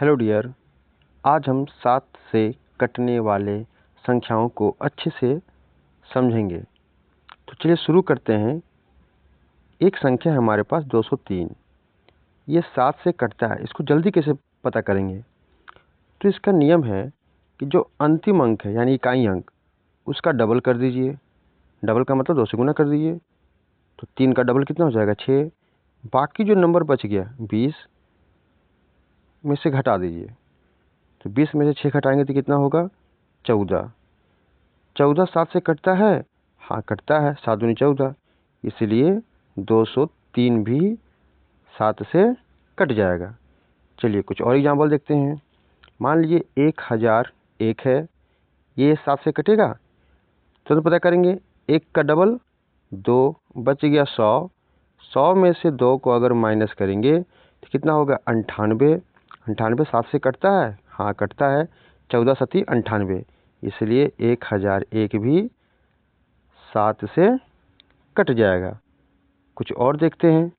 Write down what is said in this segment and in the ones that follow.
Hello dear, आज हम 7 से कटने वाले संख्याओं को अच्छे से समझेंगे। तो चलिए शुरू करते हैं। एक संख्या है हमारे पास 203। ये 7 से कटता है, इसको जल्दी कैसे पता करेंगे? तो इसका नियम है कि जो अंतिम अंक है यानी इकाई अंक, उसका डबल कर दीजिए। डबल का मतलब 2 से गुना कर दीजिए। तो 3 का डबल कितना हो जाएगा? 6। बाकी जो नंबर बच गया 20 में से घटा दीजिए। तो 20 में से 6 घटाएंगे तो कितना होगा? 14। 14 7 से कटता है? हाँ कटता है, 7 दूनी 14, इसलिए 203 भी 7 से कट जाएगा। चलिए कुछ और एग्जाम्पल देखते हैं। मान लीजिए 1001 है, ये 7 से कटेगा? तो पता करेंगे। 1 का डबल 2, बच गया 100। 100 में से 2 को अगर माइनस करेंगे तो कितना होगा? 98। 98 7 से कटता है? हाँ कटता है, 14 सती 98, इसलिए 1001 भी 7 से कट जाएगा। कुछ और देखते हैं।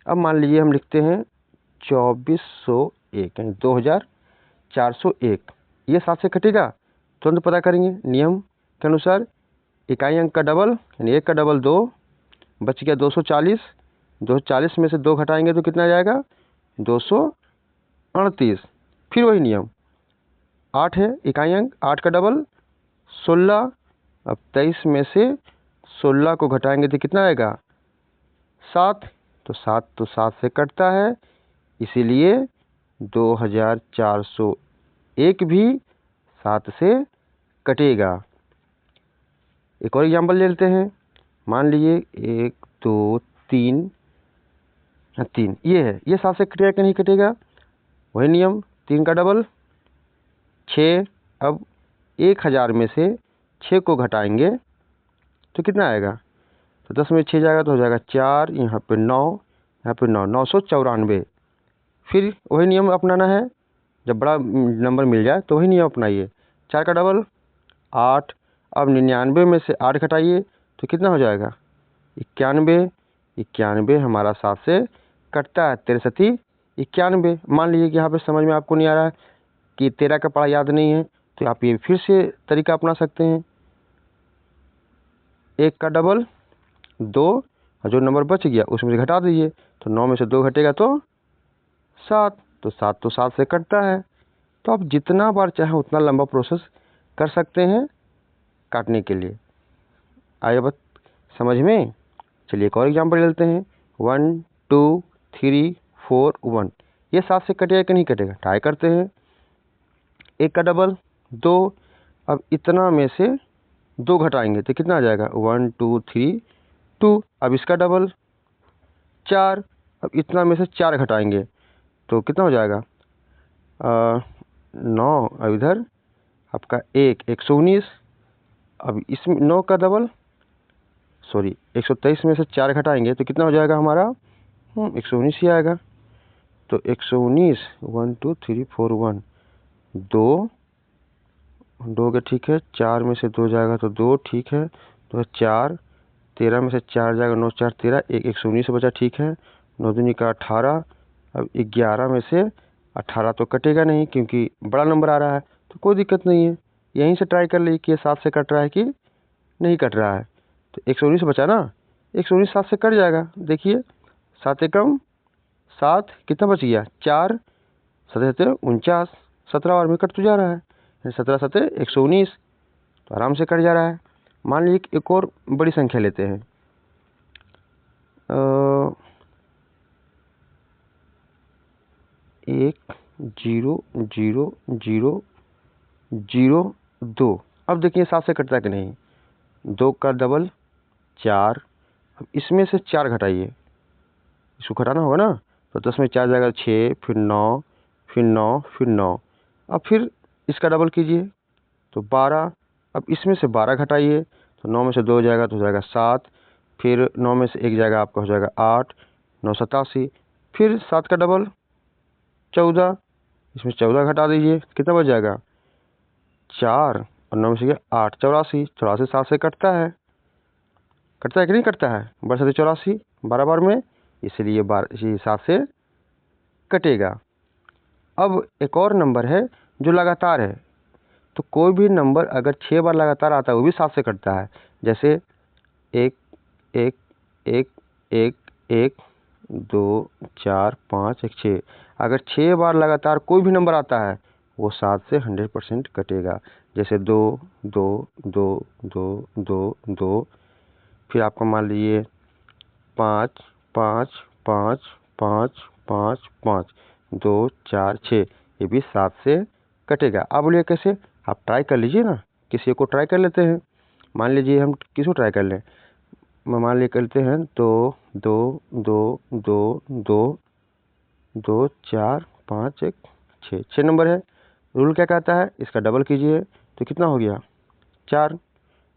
अब मान लीजिए हम लिखते हैं 2401 यानी 2401, ये 7 से कटेगा? तुरंत पता करेंगे नियम के अनुसार। इकाई अंक का डबल यानी 1 का डबल 2, बच गया 240। 240 में से 2 घटाएंगे तो कितना जाएगा? 238। फिर वही नियम। 8 है इकाई अंक, 8 का डबल 16। अब 23 में से 16 को घटाएंगे तो कितना आएगा? 7। तो 7 से कटता है, इसीलिए 2401 भी 7 से कटेगा। एक और एग्जाम्पल ले लेते हैं। मान लीजिए 1 2 3 3, ये है, ये 7 से कटेगा कि नहीं कटेगा? वही नियम। 3 का डबल 6। अब 1000 में से 6 को घटाएंगे तो कितना आएगा? तो 10 में 6 जाएगा तो हो जाएगा 4, यहाँ पे 9, यहाँ पे 9, 994। फिर वही नियम अपनाना है। जब बड़ा नंबर मिल जाए तो वही नियम अपनाइए। 4 का डबल 8। अब 99 में से 8 घटाइए तो कितना हो जाएगा? 91। 91 हमारा 7 से कटता है, 13 सती 91। मान लीजिए कि यहाँ पे समझ में आपको नहीं आ रहा है कि 13 का पढ़ा याद नहीं है, तो आप ये फिर से तरीका अपना सकते हैं। 1 का डबल 2, और जो नंबर बच गया उसमें से घटा दीजिए। तो 9 में से 2 घटेगा तो 7। तो 7 से कटता है। तो आप जितना बार चाहें उतना लंबा प्रोसेस कर सकते हैं काटने के लिए। आइए बस समझ में। चलिए एक और एग्जाम्पल लेते हैं। 1 2 3 4 1, ये 7 से कटेगा कि नहीं कटेगा? ट्राई करते हैं। 1 का डबल 2। अब इतना में से 2 घटाएंगे तो कितना आ जाएगा? 1 2 3 2। अब इसका डबल 4। अब इतना में से 4 घटाएंगे तो कितना हो जाएगा? 9। अब इधर आपका 119। अब इसमें 9 का डबल 123 में से 4 घटाएंगे तो कितना हो जाएगा हमारा? 119 ही आएगा। तो 119, 1 2 3 4 1, 2 के ठीक है। 4 में से 2 जाएगा तो 2 ठीक है, तो 4। 13 में से 4 जाएगा, 9 4 13, 119 बचा ठीक है। 9 दूनी का 18। अब 11 में से 18 तो कटेगा नहीं क्योंकि बड़ा नंबर आ रहा है, तो कोई दिक्कत नहीं है। यहीं से ट्राई कर लीजिए कि ये 7 से कट रहा है कि नहीं कट रहा है। तो 119 बचा ना, 119 7 से कट जाएगा। देखिए 7 एकम 7, कितना बच गया? 4। 7 7 49, 17 बार में कट तो जा रहा है। 17 7 119, तो आराम से कट जा रहा है। मान लीजिए कि एक और बड़ी संख्या लेते हैं। 1 0 0 0 0 2। अब देखिए 7 से कटता कि नहीं? 2 का डबल 4। अब इसमें से 4 घटाइए, इसको घटाना होगा ना। तो 10 में 4 जाएगा 6, फिर 9, फिर 9, फिर 9। अब फिर इसका डबल कीजिए तो 12। अब इसमें से 12 घटाइए तो 9 में से 2 जाएगा तो हो जाएगा 7। फिर 9 में से 1 जाएगा आपका हो जाएगा 8, 9 87। फिर 7 का डबल 14, इसमें 14 घटा दीजिए, कितना बच जाएगा? 4, और 9 में से 8, 84। 84 7 से कटता है कि नहीं कटता है? बड़ा 84 12 बार में, इसलिए 7 से कटेगा। अब एक और नंबर है जो लगातार है, तो कोई भी नंबर अगर 6 बार लगातार आता है वो भी 7 से कटता है। जैसे 1 1 1 1 1 2 4 5 1 6। अगर 6 बार लगातार कोई भी नंबर आता है वो 7 से 100% कटेगा। जैसे 2 2 2 2 2 2। फिर आपका मान लीजिए 5 5 5 5 5 5 2 4 6, ये भी 7 से कटेगा। अब बोलिए कैसे, आप ट्राई कर लीजिए ना, किसी को ट्राई कर लेते हैं। मान लीजिए हम किसको ट्राई कर लें, मान लीजिए करते हैं तो 2 2 2 2 2 4 5 1 6, 6 नंबर है। रूल क्या कहता है, इसका डबल कीजिए तो कितना हो गया 4।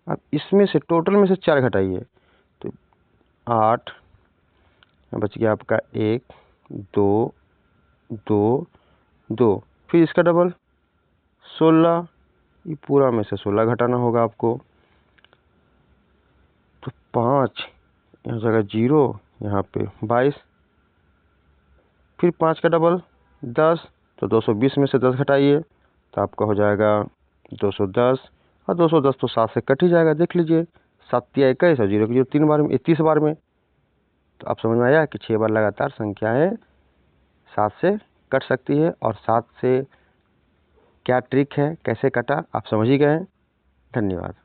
अब इसमें से टोटल में से 4 घटाइए तो 8, बच गया आपका 1 2 2 2। फिर इसका डबल 16, ये पूरा में से 16 घटाना होगा आपको। तो 5 यहाँ जगह 0, यहाँ पे 22। फिर 5 का डबल 10, तो 220 में से 10 घटाइए तो आपका हो जाएगा 210। और 210 तो 7 से कट ही जाएगा, देख लीजिए 7 या 21 और 0 की 0 3 बार में 30 बार में। तो आप समझ में आया कि 6 बार लगातार संख्याएं 7 से कट सकती है। और 7 से क्या ट्रिक है, कैसे कटा, आप समझ ही गए हैं। धन्यवाद।